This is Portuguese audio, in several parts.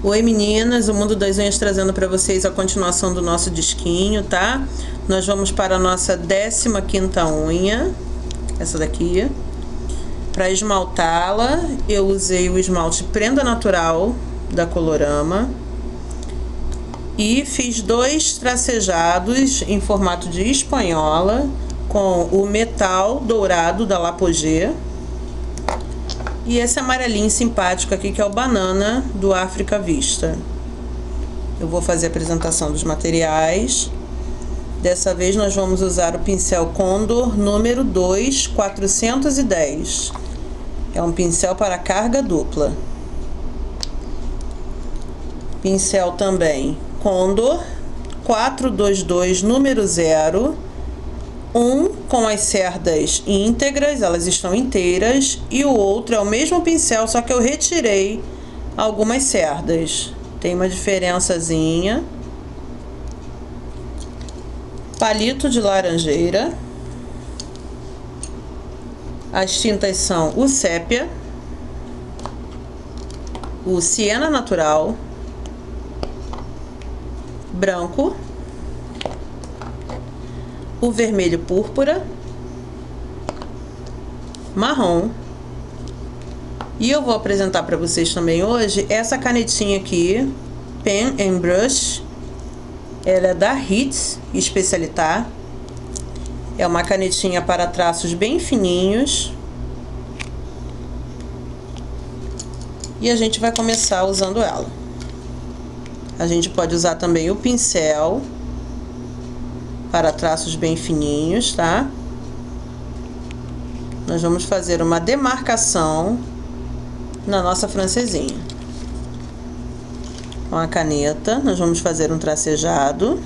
Oi meninas, o Mundo das Unhas trazendo para vocês a continuação do nosso disquinho, tá? Nós vamos para a nossa 15ª unha, essa daqui. Para esmaltá-la, eu usei o esmalte Prenda Natural da Colorama e fiz 2 tracejados em formato de espanhola com o metal dourado da Lapogee. E esse amarelinho simpático aqui, que é o banana do África Vista. Eu vou fazer a apresentação dos materiais. Dessa vez nós vamos usar o pincel Condor número 2, 410. É um pincel para carga dupla. Pincel também Condor 422 número 0. Um com as cerdas íntegras, elas estão inteiras, e o outro é o mesmo pincel, só que eu retirei algumas cerdas. Tem uma diferençazinha. Palito de laranjeira. As tintas são o sépia, o siena natural, branco, o vermelho púrpura, marrom. E eu vou apresentar para vocês também hoje essa canetinha aqui, Pen and Brush. Ela é da Hits Especialitat. É uma canetinha para traços bem fininhos. E a gente vai começar usando ela. A gente pode usar também o pincel para traços bem fininhos, tá? Nós vamos fazer uma demarcação na nossa francesinha. Com a caneta, nós vamos fazer um tracejado.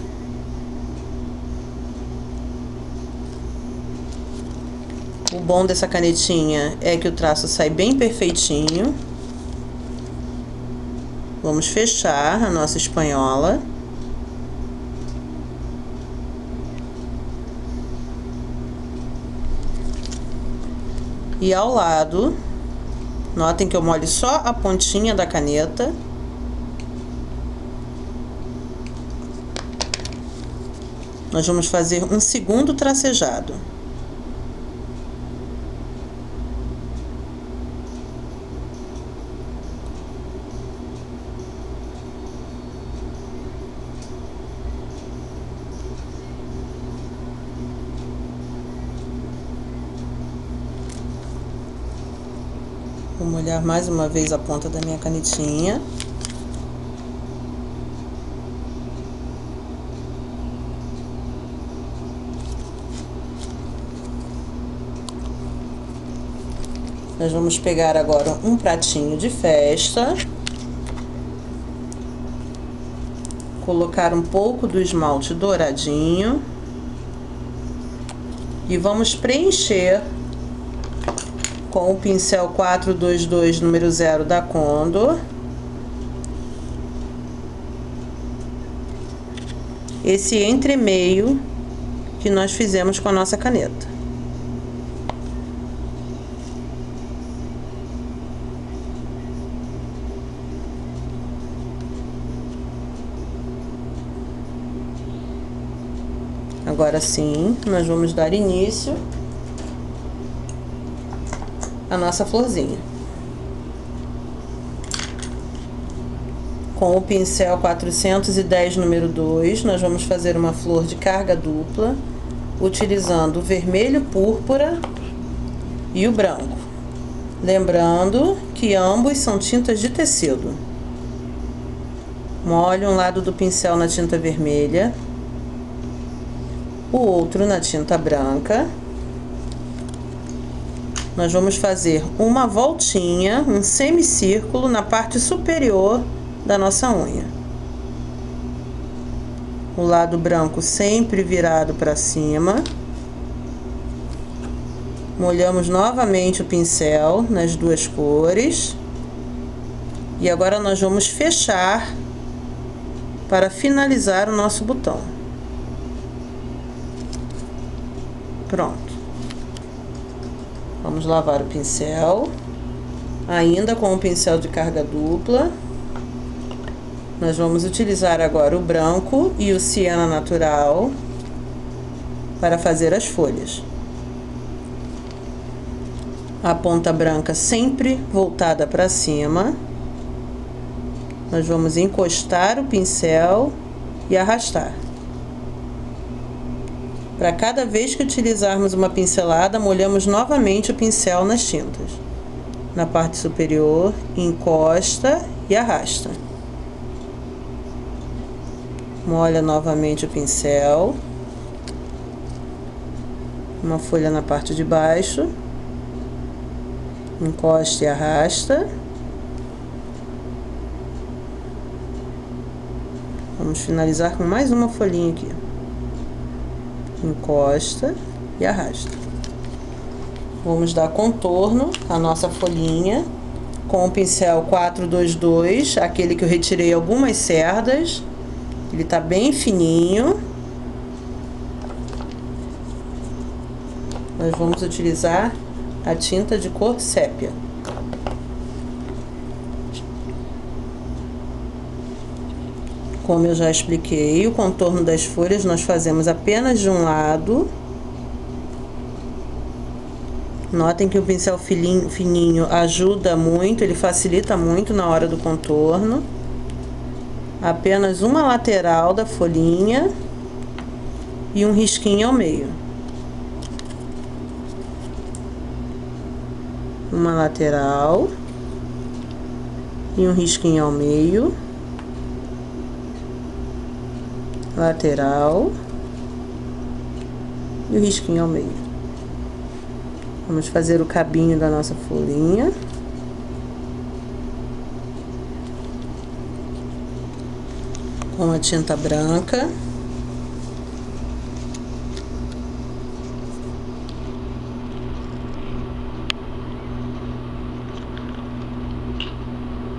O bom dessa canetinha é que o traço sai bem perfeitinho. Vamos fechar a nossa espanhola. E ao lado, notem que eu molho só a pontinha da caneta. Nós vamos fazer um segundo tracejado. Vou molhar mais uma vez a ponta da minha canetinha. Nós vamos pegar agora um pratinho de festa. Colocar um pouco do esmalte douradinho. E vamos preencher com o pincel 422 número 0 da Condor. Esse entremeio que nós fizemos com a nossa caneta. Agora sim, nós vamos dar início a nossa florzinha. Com o pincel 410 número 2, nós vamos fazer uma flor de carga dupla, utilizando o vermelho púrpura e o branco. Lembrando que ambos são tintas de tecido. Molhe um lado do pincel na tinta vermelha, o outro na tinta branca. Nós vamos fazer uma voltinha, um semicírculo na parte superior da nossa unha. O lado branco sempre virado para cima. Molhamos novamente o pincel nas duas cores. E agora nós vamos fechar para finalizar o nosso botão. Pronto. Vamos lavar o pincel, ainda com o pincel de carga dupla. Nós vamos utilizar agora o branco e o siena natural para fazer as folhas. A ponta branca sempre voltada para cima. Nós vamos encostar o pincel e arrastar. Para cada vez que utilizarmos uma pincelada, molhamos novamente o pincel nas tintas. Na parte superior, encosta e arrasta. Molha novamente o pincel. Uma folha na parte de baixo. Encosta e arrasta. Vamos finalizar com mais uma folhinha aqui. Encosta e arrasta. Vamos dar contorno à nossa folhinha com o pincel 422, aquele que eu retirei algumas cerdas. Ele tá bem fininho. Nós vamos utilizar a tinta de cor sépia. Como eu já expliquei, o contorno das folhas nós fazemos apenas de um lado. Notem que o pincel fininho ajuda muito, ele facilita muito na hora do contorno. Apenas uma lateral da folhinha e um risquinho ao meio. Uma lateral e um risquinho ao meio. Lateral e o risquinho ao meio. Vamos fazer o cabinho da nossa folhinha. Com a tinta branca.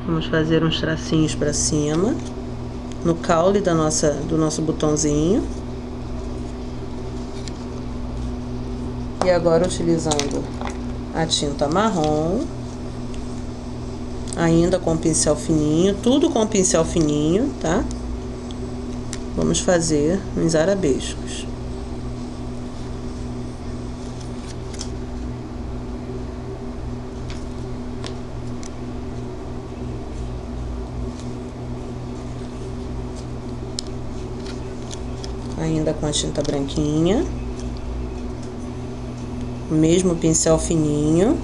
Vamos fazer uns tracinhos para cima. No caule do nosso botãozinho. E agora utilizando a tinta marrom, ainda com pincel fininho, tudo com pincel fininho, tá? Vamos fazer uns arabescos. Ainda com a tinta branquinha, o mesmo pincel fininho.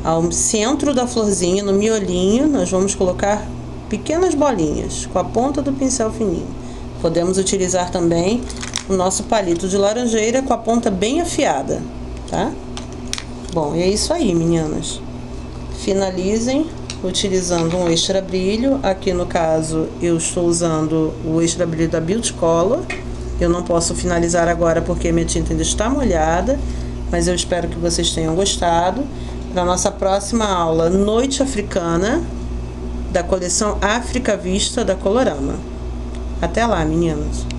Ao centro da florzinha, no miolinho, nós vamos colocar pequenas bolinhas com a ponta do pincel fininho. Podemos utilizar também o nosso palito de laranjeira com a ponta bem afiada, tá? Bom, e é isso aí, meninas. Finalizem utilizando um extra brilho. Aqui no caso eu estou usando o extra brilho da Beauty Color. Eu não posso finalizar agora porque minha tinta ainda está molhada, mas eu espero que vocês tenham gostado. Para nossa próxima aula, Noite Africana, da coleção África Vista da Colorama. Até lá, meninas!